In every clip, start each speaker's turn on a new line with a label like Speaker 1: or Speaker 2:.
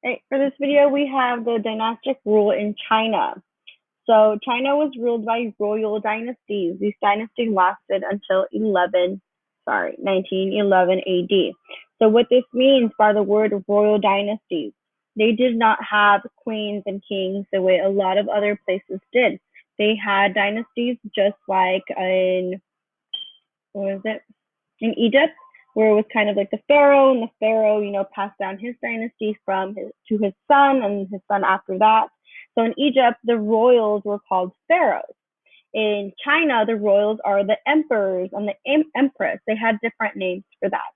Speaker 1: Right, for this video, we have the dynastic rule in China. So China was ruled by royal dynasties. These dynasties lasted until 1911 AD. So what this means by the word royal dynasties, they did not have queens and kings the way a lot of other places did. They had dynasties just like in, what was it? In Egypt, where it was kind of like the pharaoh, and the pharaoh, passed down his dynasty to his son, and his son after that. So in Egypt, the royals were called pharaohs. In China, the royals are the emperors and the empress. They had different names for that.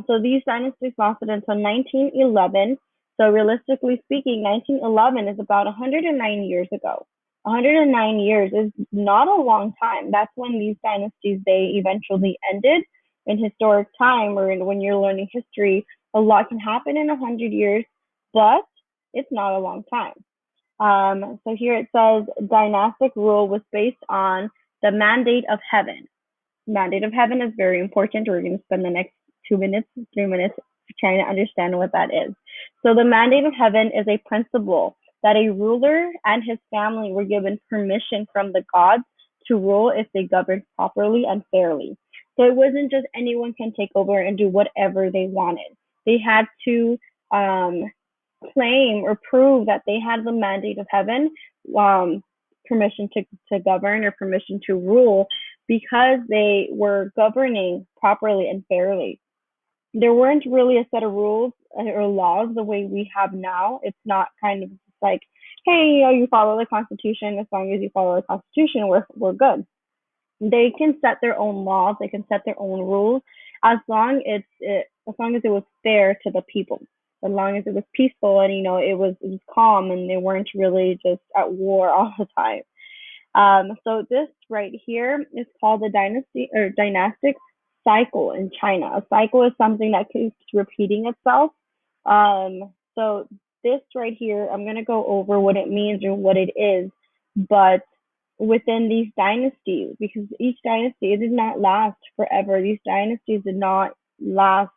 Speaker 1: So these dynasties lasted until 1911. So realistically speaking, 1911 is about 109 years ago. 109 years is not a long time. That's when these dynasties, they eventually ended. In historic time, or when you're learning history, a lot can happen in 100 years, but it's not a long time. So here it says dynastic rule was based on the mandate of heaven. Mandate of heaven is very important. We're going to spend the next 2 minutes, 3 minutes trying to understand what that is. So the mandate of heaven is a principle that a ruler and his family were given permission from the gods to rule if they governed properly and fairly. So it wasn't just anyone can take over and do whatever they wanted. They had to claim or prove that they had the mandate of heaven, permission to govern or permission to rule, because they were governing properly and fairly. There weren't really a set of rules or laws the way we have now. It's not kind of like, hey, you follow the Constitution. As long as you follow the Constitution, we're good. They can set their own laws. They can set their own rules as long as it was fair to the people. As long as it was peaceful and it was calm and they weren't really just at war all the time. So this right here is called the dynastic cycle in China. A cycle is something that keeps repeating itself. So this right here, I'm going to go over what it means or what it is, but within these dynasties, because each dynasty, it did not last forever. These dynasties did not last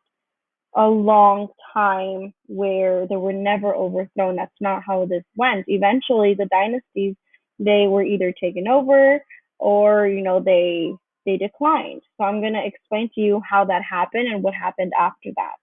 Speaker 1: a long time where they were never overthrown. That's not how this went. Eventually, the dynasties, they were either taken over or they declined. So I'm going to explain to you how that happened and what happened after that.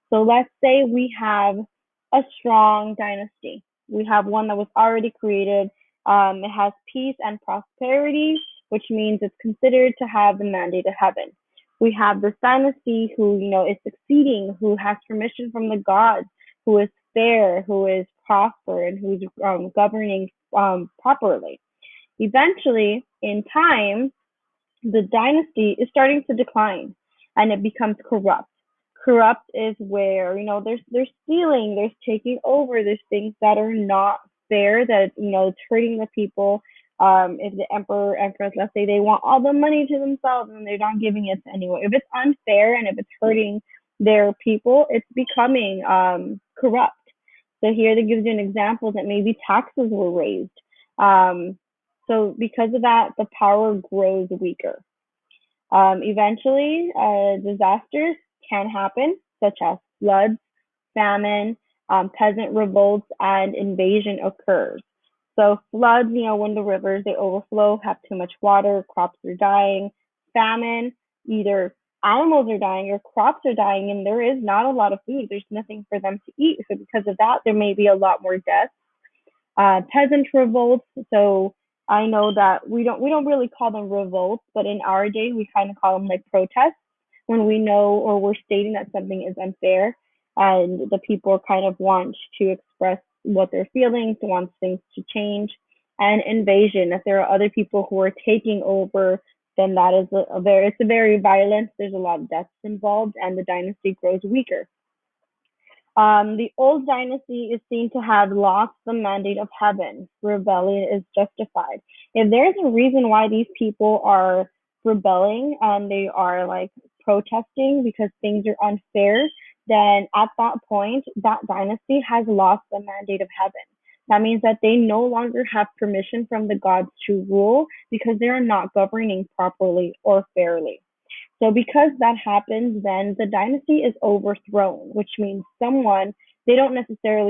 Speaker 1: So let's say we have a strong dynasty. We have one that was already created. It has peace and prosperity, which means it's considered to have the mandate of heaven. We have this dynasty who, is succeeding, who has permission from the gods, who is fair, who is prosper, and who's governing properly. Eventually, in time, the dynasty is starting to decline and it becomes corrupt. Corrupt is where, there's stealing, there's taking over, there's things that are not fair, that, it's hurting the people. If the emperor, empress, let's say they want all the money to themselves and they're not giving it to anyone. If it's unfair and if it's hurting their people, it's becoming corrupt. So here that gives you an example that maybe taxes were raised. So because of that, the power grows weaker. Eventually, disasters can happen, such as floods, famine, peasant revolts, and invasion occurs. So floods, when the rivers, they overflow, have too much water, crops are dying. Famine, either animals are dying or crops are dying, and there is not a lot of food. There's nothing for them to eat. So because of that, there may be a lot more deaths. Peasant revolts. So I know that we don't really call them revolts, but in our day we kind of call them like protests when we know or we're stating that something is unfair and the people kind of want to express what they're feeling, want things to change. And invasion, if there are other people who are taking over, then that is it's a very violent. There's a lot of deaths involved, and the dynasty grows weaker. The old dynasty is seen to have lost the mandate of heaven. Rebellion is justified. If there's a reason why these people are rebelling and they are like protesting because things are unfair, then at that point, that dynasty has lost the mandate of heaven. That means that they no longer have permission from the gods to rule because they are not governing properly or fairly. So because that happens, then the dynasty is overthrown, which means someone, they don't necessarily